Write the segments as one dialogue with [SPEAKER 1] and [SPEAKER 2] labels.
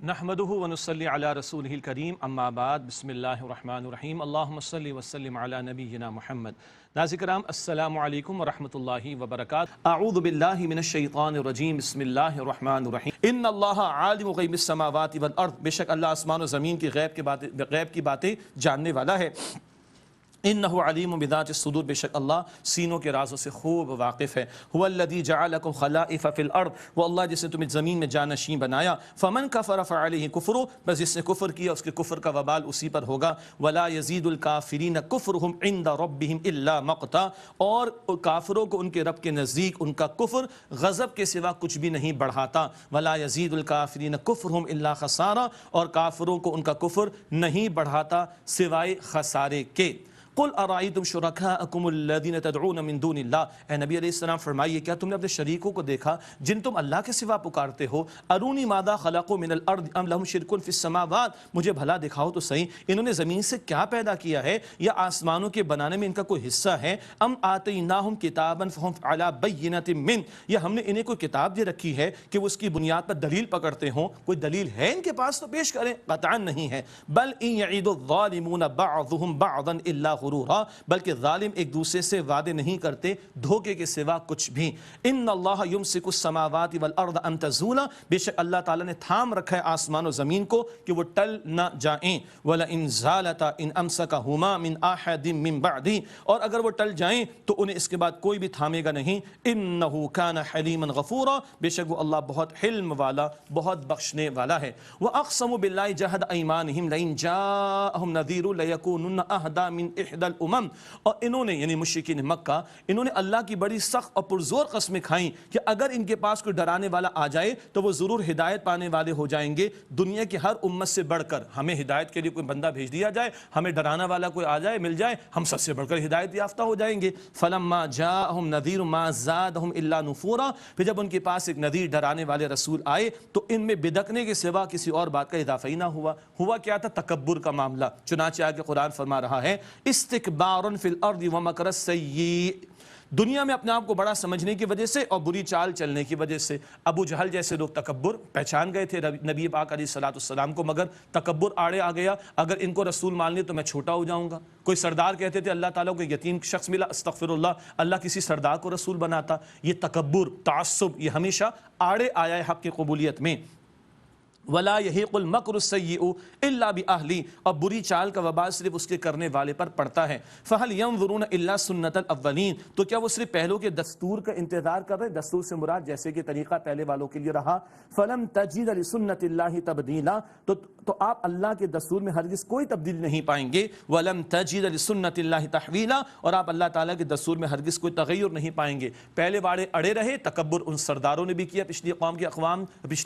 [SPEAKER 1] نحمده ونصلي على رسوله الكريم اما بعد بسم اللہ الرحمن الرحیم اللہم صلی وسلم علی نبینا محمد۔ ناظرین کرام السلام علیکم ورحمۃ اللہ وبرکاتہ۔ اعوذ باللہ من الشیطان الرجیم بسم اللہ الرحمن الرحیم۔ ان اللہ عالم غیب السماوات والارض، بے شک اللہ آسمان و زمین کی غیب کی باتیں جاننے والا ہے۔ انہ علیم بذات الصدور، بے شک اللہ سینوں کے رازوں سے خوب واقف ہے۔ هو الذی جعلکم خلائف فی الارض، وہ اللہ جس نے تمہیں زمین میں جانشین بنایا۔ فمن کفر فعلیہ کفر، بس جس نے کفر کیا اس کے کفر کا وبال اسی پر ہوگا۔ ولا یزید الکافرین کفرہم عند ربہم الا مقتا، اور کافروں کو ان کے رب کے نزدیک ان کا کفر غضب کے سوا کچھ بھی نہیں بڑھاتا۔ ولا یزید الکافرین کفرہم الا خسارا، اور کافروں کو ان کا کفر نہیں بڑھاتا سوائے خسارے کے۔ قل ارائیتم شرکاءکم الذین تدعون من دون اللہ، اے نبی علیہ السلام فرمائیے کیا تم نے اپنے شریکوں کو دیکھا جن تم اللہ کے سوا پکارتے ہو؟ ارونی ماذا خلقوا من الارض ام لہم شرک فی السماوات، مجھے بھلا دکھاؤ تو صحیح انہوں نے زمین سے کیا پیدا کیا ہے، یا آسمانوں کے بنانے میں ان کا کوئی حصہ ہے۔ ام آتیناہم کتابا فہم علی بینۃ من، یا ہم نے انہیں کوئی کتاب دے رکھی ہے کہ وہ اس کی بنیاد پر دلیل پکڑتے ہوں، کوئی دلیل ہے ان کے پاس تو پیش کریں، قطعا نہیں ہے۔ بل ان یعید الظالمون بعضهم بعضا الا غرورا، بلکہ ظالم ایک دوسرے سے وعدے نہیں کرتے دھوکے کے سوا کچھ بھی۔ ان اللہ یمسک السماوات والارض ان تزولا، بے شک اللہ تعالیٰ نے تھام رکھا ہے آسمان و زمین کو کہ وہ ٹل نہ جائیں۔ وَلَئِن زَالَتَا إِنْ أَمْسَكَهُمَا مِنْ أَحَدٍ مِّن بَعْدِهِ، اور اگر وہ ٹل جائیں تو انہیں اس کے بعد کوئی بھی تھامے گا نہیں۔ إِنَّهُ كَانَ حَلِيمًا غَفُورًا، بے شک وہ اللہ بہت حلم والا بہت بخشنے والا ہے۔ وَأَقْسَمُوا بِاللَّهِ جَهْدَ أَيْمَانِهِمْ لَئِن جَاءَهُمْ نَذِيرٌ لَيَكُونُنَّ أَهْدَىٰ مِنْ إِحْدَى الْأُمَمِ، اور انہوں نے یعنی مشرکین مکہ انہوں نے اللہ کی بڑی سخت اور پرزور قسمیں کھائیں کہ اگر ان کے پاس کوئی ڈرانے والا آ جائے تو وہ ضرور ہدایت پانے والے ہو جائیں گے دنیا کی ہر امت سے بڑھ کر۔ ہمیں ہدایت کے لیے کوئی بندہ بھیج دیا جائے، ہمیں ڈرانا والا کوئی آ جائے مل جائے، ہم سب سے بڑھ کر ہدایت یافتہ ہو جائیں گے۔ فلما جاءہم نذیر ما زادہم الا نفورا، پھر جب ان کے پاس ایک نذیر ڈرانے والے رسول آئے تو ان میں بدکنے کے سوا کسی اور بات کا اضافہ ہی نہ ہوا۔ ہوا کیا تھا؟ تکبر کا معاملہ۔ چنانچہ آگے قرآن فرما رہا ہے استکبار فی الارض ومکر السیئ، دنیا میں اپنے آپ کو بڑا سمجھنے کی وجہ سے اور بری چال چلنے کی وجہ سے۔ ابو جہل جیسے لوگ تکبر پہچان گئے تھے نبی پاک علیہ السلام کو، مگر تکبر آڑے آ گیا، اگر ان کو رسول مان لے تو میں چھوٹا ہو جاؤں گا۔ کوئی سردار کہتے تھے اللہ تعالیٰ کو یتیم شخص ملا، استغفر اللہ کسی سردار کو رسول بناتا۔ یہ تکبر تعصب یہ ہمیشہ آڑے آیا ہے حق کی قبولیت میں۔ ولا یحیق المکر السیئ الا باہلہ، اور بری چال کا وبال صرف اس کے کرنے والے پر پڑتا ہے۔ فہل ینظرون الا سنت الاولین، تو کیا وہ صرف پہلوں کے دستور کا انتظار کر رہے؟ دستور سے مراد جیسے کہ طریقہ پہلے والوں کے لیے رہا۔ فلم تجد لسنت اللہ تبدیلا، تو آپ اللہ کے دستور میں ہرگز کوئی تبدیل نہیں پائیں گے۔ ولم تجد لسنت اللہ تحویلا، اور آپ اللہ تعالیٰ کے دستور میں ہرگز کوئی تغیر نہیں پائیں گے۔ پہلے واڑے اڑے رہے، تکبر ان سرداروں نے بھی کیا، پچھلی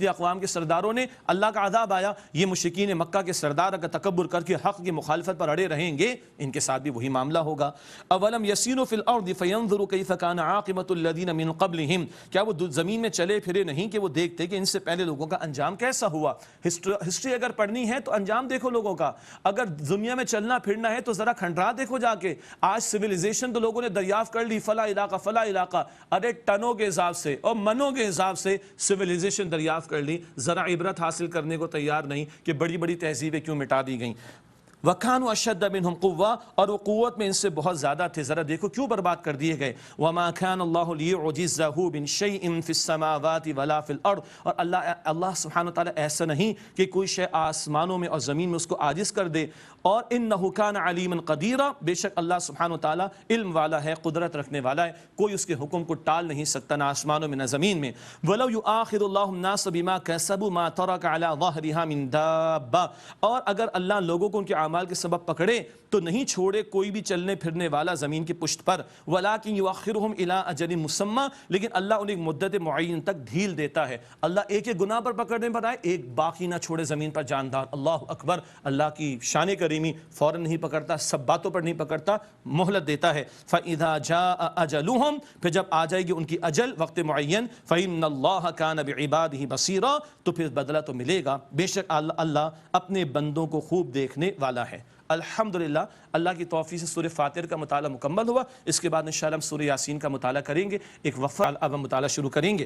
[SPEAKER 1] اقوام کے سرداروں نے، اللہ کا عذاب آیا۔ یہ مشرکین مکہ کے سردار اگر تکبر کر کے حق کی مخالفت پر اڑے رہیں گے ان کے ساتھ بھی وہی معاملہ ہوگا۔ اولم یسیروا فی الارض فینظروا کیف کان عاقبۃ الذین من قبلہم، کیا وہ زمین میں چلے پھرے نہیں کہ وہ دیکھتے کہ ان سے پہلے لوگوں کا انجام کیسا ہوا۔ ہسٹری اگر پڑھنی ہے تو انجام دیکھو لوگوں کا، اگر دنیا میں چلنا پھرنا ہے تو ذرا کھنڈرا دیکھو جا کے۔ آج سویلائزیشن تو لوگوں نے دریافت کر لی، فلاں علاقہ، ارے ٹنوں کے حساب سے اور منوں کے حساب سے سویلائزیشن دریافت کر لی، ذرا عبرت حاصل کرنے کو تیار نہیں کہ بڑی بڑی تہذیبیں کیوں مٹا دی گئیں۔ وَكَانُوا أَشَدَّ مِنْهُمْ قُوَّةً، اور وہ قوت میں ان سے بہت زیادہ تھے، ذرا دیکھو کیوں برباد کر دیے گئے۔ وَمَا كَانَ اللَّهُ لِيُعْجِزَهُ مِنْ شَيْءٍ فِي السَّمَاوَاتِ وَلَا فِي الْأَرْضِ، اور اللہ سبحانہ وتعالی ایسا نہیں کہ کوئی شے آسمانوں میں اور زمین میں اس کو عاجز کر دے۔ اور إِنَّهُ كَانَ عَلِيمًا قَدِيرًا، بے شک اللہ سبحانہ وتعالی علم والا ہے، قدرت رکھنے والا ہے، کوئی اس کے حکم کو ٹال نہیں سکتا، نہ آسمانوں میں نہ زمین میں۔ وَلَوْ يُؤَاخِذُ اللَّهُ النَّاسَ بِمَا كَسَبُوا مَا تَرَكَ عَلَى ظَهْرِهَا مِنْ دَابَّةٍ، اور اگر اللہ لوگوں کو ان کے اعمال کے سبب پکڑے تو نہیں چھوڑے کوئی بھی چلنے پھرنے والا زمین کی پشت پر۔ وَلَٰكِن يُؤَخِّرُهُمْ إِلَىٰ أَجَلٍ مُّسَمًّى، لیکن اللہ انہیں ایک مدت معین تک ڈھیل دیتا ہے۔ اللہ ایک ایک گناہ پر پکڑنے پر آئے، ایک باقی نہ چھوڑے زمین پر جاندار۔ اللہ اکبر، اللہ کی شان کریمی، فوراً نہیں پکڑتا، سب باتوں پر نہیں پکڑتا، مہلت دیتا ہے۔ فَإِذَا جَاءَ أَجَلُهُمْ، پھر جب آ جائے گی ان کی اجل، وقت معین، فَإِنَّ اللَّهَ كَانَ بِعِبَادِهِ بَصِيرًا، تو پھر بدلہ تو ملے گا، بے شک اللہ اپنے بندوں کو خوب دیکھنے والا ہے۔ الحمدللہ اللہ کی توفیق سے سورہ فاتر کا مطالعہ مکمل ہوا، اس کے بعد انشاءاللہ ہم سورہ یاسین کا مطالعہ کریں گے۔ ایک وقفہ اب ہم مطالعہ شروع کریں گے۔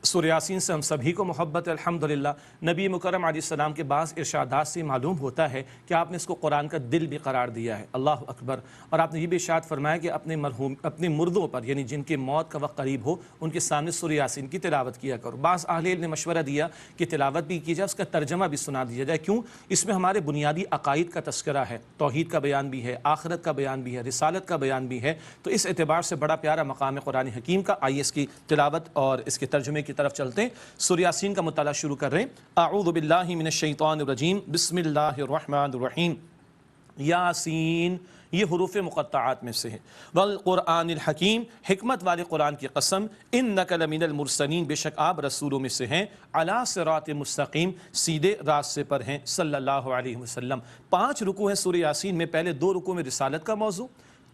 [SPEAKER 1] سورہ یاسین سے ہم سبھی کو محبت ہے الحمدللہ۔ نبی مکرم علیہ السلام کے بعض ارشادات سے معلوم ہوتا ہے کہ آپ نے اس کو قرآن کا دل بھی قرار دیا ہے، اللہ اکبر۔ اور آپ نے یہ بھی ارشاد فرمایا کہ اپنے مردوں پر، یعنی جن کے موت کا وقت قریب ہو، ان کے سامنے سورہ یاسین کی تلاوت کیا کرو۔ بعض اہل علم نے مشورہ دیا کہ تلاوت بھی کی جائے، اس کا ترجمہ بھی سنا دیا جائے۔ کیوں؟ اس میں ہمارے بنیادی عقائد کا تذکرہ ہے، توحید کا بیان بھی ہے، آخرت کا بیان بھی ہے، رسالت کا بیان بھی ہے، تو اس اعتبار سے بڑا پیارا مقام ہے قرآن حکیم کا۔ آئیے اس کی تلاوت اور اس کے ترجمے کی طرف چلتے ہیں۔ سورہ یاسین کا مطالعہ شروع کر رہے ہیں۔ اعوذ باللہ من الشیطان الرجیم، بسم اللہ الرحمن الرحیم۔ یاسین، یہ حروف مقطعات میں سے ہے۔ والقرآن الحکیم، حکمت والے قرآن کی قسم۔ انک لمن المرسلین، بے شک آپ رسولوں میں سے ہیں۔ علی صراط مستقیم، سیدھے راستے پر ہیں، صلی اللہ علیہ وسلم۔ 5 رکوع ہیں سورہ یاسین میں۔ پہلے 2 رکوع میں رسالت کا موضوع،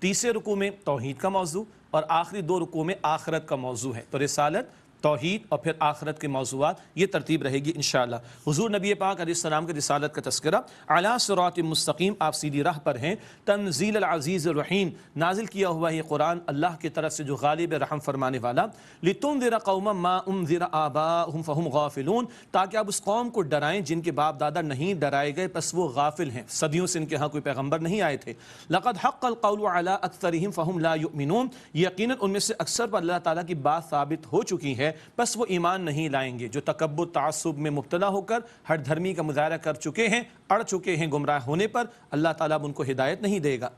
[SPEAKER 1] تیسرے رکوع میں توحید کا موضوع، اور آخری 2 رکوع میں آخرت کا موضوع ہے۔ تو رسالت، توحید اور پھر آخرت کے موضوعات، یہ ترتیب رہے گی انشاءاللہ۔ حضور نبی پاک علیہ السلام کے رسالت کا تذکرہ۔ علی صراط مستقیم، آپ سیدھی راہ پر ہیں۔ تنزیل العزیز الرحیم، نازل کیا ہوا ہے یہ قرآن اللہ کی طرف سے جو غالب رحم فرمانے والا۔ لتنذر قوما ما انذر آباؤہم فہم غافلون، تاکہ آپ اس قوم کو ڈرائیں جن کے باپ دادا نہیں ڈرائے گئے پس وہ غافل ہیں، صدیوں سے ان کے ہاں کوئی پیغمبر نہیں آئے تھے۔ لقد حق القول علی اکثرہم فہم لا یؤمنون، یقیناً ان میں سے اکثر پر اللہ تعالیٰ کی بات ثابت ہو چکی ہے بس وہ ایمان نہیں لائیں گے۔ جو تکبر تعصب میں مبتلا ہو کر ہر دھرمی کا مظاہرہ کر چکے ہیں، اڑ چکے ہیں گمراہ ہونے پر، اللہ تعالیٰ اب ان کو ہدایت نہیں دے گا۔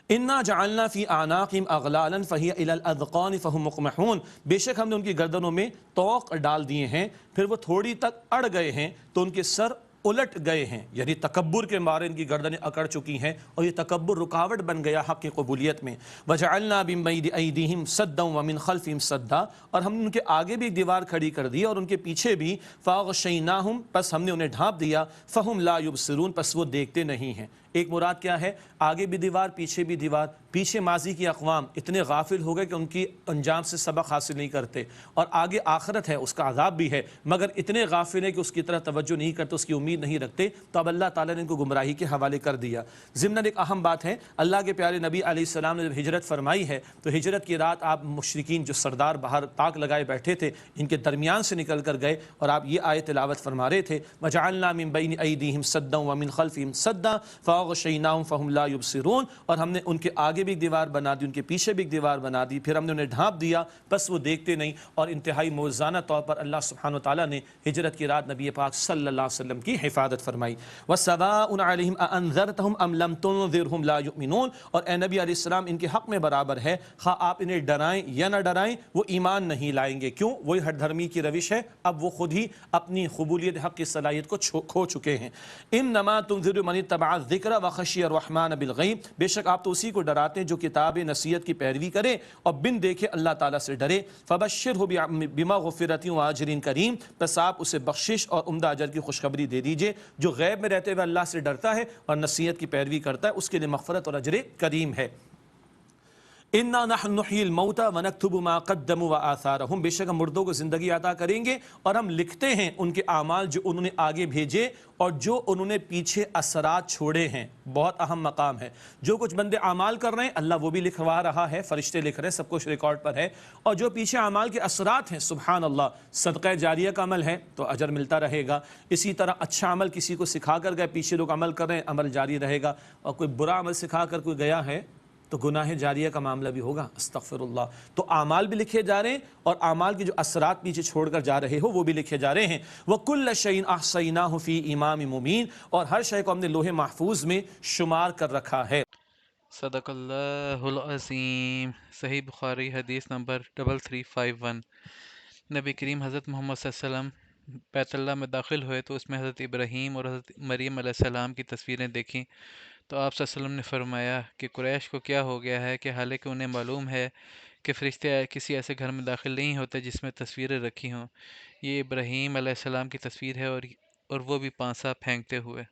[SPEAKER 1] انا جعلنا فی اعناقہم اغلالا فہی الی الاذقان فہم مقمحون، بے شک ہم نے ان کی گردنوں میں طوق ڈال دیے ہیں، پھر وہ تھوڑی تک اڑ گئے ہیں تو ان کے سر الٹ گئے ہیں، یعنی تکبر کے مارے ان کی گردنیں اکڑ چکی ہیں، اور یہ تکبر رکاوٹ بن گیا حق کی قبولیت میں۔ وجعلنا من بین ایدیہم سدا ومن خلفہم سدا، اور ہم نے ان کے آگے بھی ایک دیوار کھڑی کر دی اور ان کے پیچھے بھی۔ فاغشیناہم، پس ہم نے انہیں ڈھانپ دیا۔ فہم لا یبصرون، پس وہ دیکھتے نہیں ہیں۔ ایک مراد کیا ہے؟ آگے بھی دیوار، پیچھے بھی دیوار۔ پیچھے ماضی کی اقوام اتنے غافل ہو گئے کہ ان کی انجام سے سبق حاصل نہیں کرتے، اور آگے آخرت ہے، اس کا عذاب بھی ہے، مگر اتنے غافل ہیں کہ اس کی طرف توجہ نہیں کرتے، اس کی امید نہیں رکھتے، تو اب اللہ تعالیٰ نے ان کو گمراہی کے حوالے کر دیا۔ ضمن ایک اہم بات ہے، اللہ کے پیارے نبی علیہ السلام نے جب ہجرت فرمائی ہے تو ہجرت کی رات آپ مشرکین جو سردار باہر تاک لگائے بیٹھے تھے ان کے درمیان سے نکل کر گئے، اور آپ یہ آیت تلاوت فرما رہے تھے، وجعلنا من بین ایدیہم سدا ومن خلفہم سدا فاغشیناہم فہم لا یبصرون، اور ہم نے ان کے آگے بھی ایک دیوار بنا دی، ان کے پیچھے بھی ایک دیوار بنا دی، پھر ہم نے انہیں ڈھانپ دیا، بس وہ دیکھتے نہیں۔ اور انتہائی موزانہ طور پر اللہ سبحانہ وتعالیٰ نے ہجرت کی رات نبی پاک صلی اللہ علیہ وسلم کی حفاظت فرمائی۔ وَسَوَاءٌ عَلَيْهِمْ أَأَنذَرْتَهُمْ أَمْ لَمْ تُنذِرْهُمْ لَا يُؤْمِنُونَ، اور اے نبی علیہ السلام ان کے حق میں برابر ہے، خواہ آپ انہیں ڈرائیں یا نہ ڈرائیں وہ ایمان نہیں لائیں گے۔ کیوں؟ وہی ہر دھرمی کی روش ہے، اب وہ خود ہی اپنی قبولیت حق کی صلاحیت کو کھو چکے ہیں۔ انما تنذر من اتبع الذکر وخشی الرحمن بالغیب، بے شک آپ تو اسی کو ڈراتے ہیں جو کتاب نصیحت کی پیروی کرے اور بن دیکھے اللہ تعالیٰ سے ڈرے۔ فبشرہ بمغفرۃ واجر کریم، پس آپ اسے بخشش اور عمدہ اجر کی خوشخبری دے دیجئے۔ جو غیب میں رہتے ہوئے اللہ سے ڈرتا ہے اور نصیحت کی پیروی کرتا ہے اس کے لیے مغفرت اور اجر کریم ہے۔ انا نحن نحیی الموتى ونکتب ما قدموا وآثارهم، بے شک ہم مردوں کو زندگی عطا کریں گے اور ہم لکھتے ہیں ان کے اعمال جو انہوں نے آگے بھیجے اور جو انہوں نے پیچھے اثرات چھوڑے ہیں۔ بہت اہم مقام ہے، جو کچھ بندے اعمال کر رہے ہیں اللہ وہ بھی لکھوا رہا ہے، فرشتے لکھ رہے ہیں، سب کچھ ریکارڈ پر ہے، اور جو پیچھے اعمال کے اثرات ہیں سبحان اللہ، صدقہ جاریہ کا عمل ہے تو اجر ملتا رہے گا، اسی طرح اچھا عمل کسی کو سکھا کر گئے، پیچھے لوگ عمل کر رہے ہیں، عمل جاری رہے گا، اور کوئی برا عمل سکھا کر کوئی گیا ہے تو گناہ جاریہ کا معاملہ بھی ہوگا، استغفر اللہ۔ تو اعمال بھی لکھے جا رہے ہیں اور اعمال کے جو اثرات پیچھے چھوڑ کر جا رہے ہو وہ بھی لکھے جا رہے ہیں۔ وَكُلَّ شَيْءٍ أَحْصَيْنَاهُ فِي إِمَامٍ مُبِينٍ، اور ہر شے کو ہم نے لوح محفوظ میں شمار کر رکھا ہے۔
[SPEAKER 2] صدق اللہ العظیم۔ صحیح بخاری حدیث نمبر 3351۔ نبی کریم حضرت محمد صلی اللہ علیہ وسلم بیت اللہ میں داخل ہوئے تو اس میں حضرت ابراہیم اور حضرت مریم علیہ السلام کی تصویریں دیکھیں، تو آپ صلی اللہ علیہ وسلم نے فرمایا کہ قریش کو کیا ہو گیا ہے کہ حالانکہ انہیں معلوم ہے کہ فرشتے کسی ایسے گھر میں داخل نہیں ہوتے جس میں تصویریں رکھی ہوں۔ یہ ابراہیم علیہ السلام کی تصویر ہے اور وہ بھی پانسا پھینکتے ہوئے۔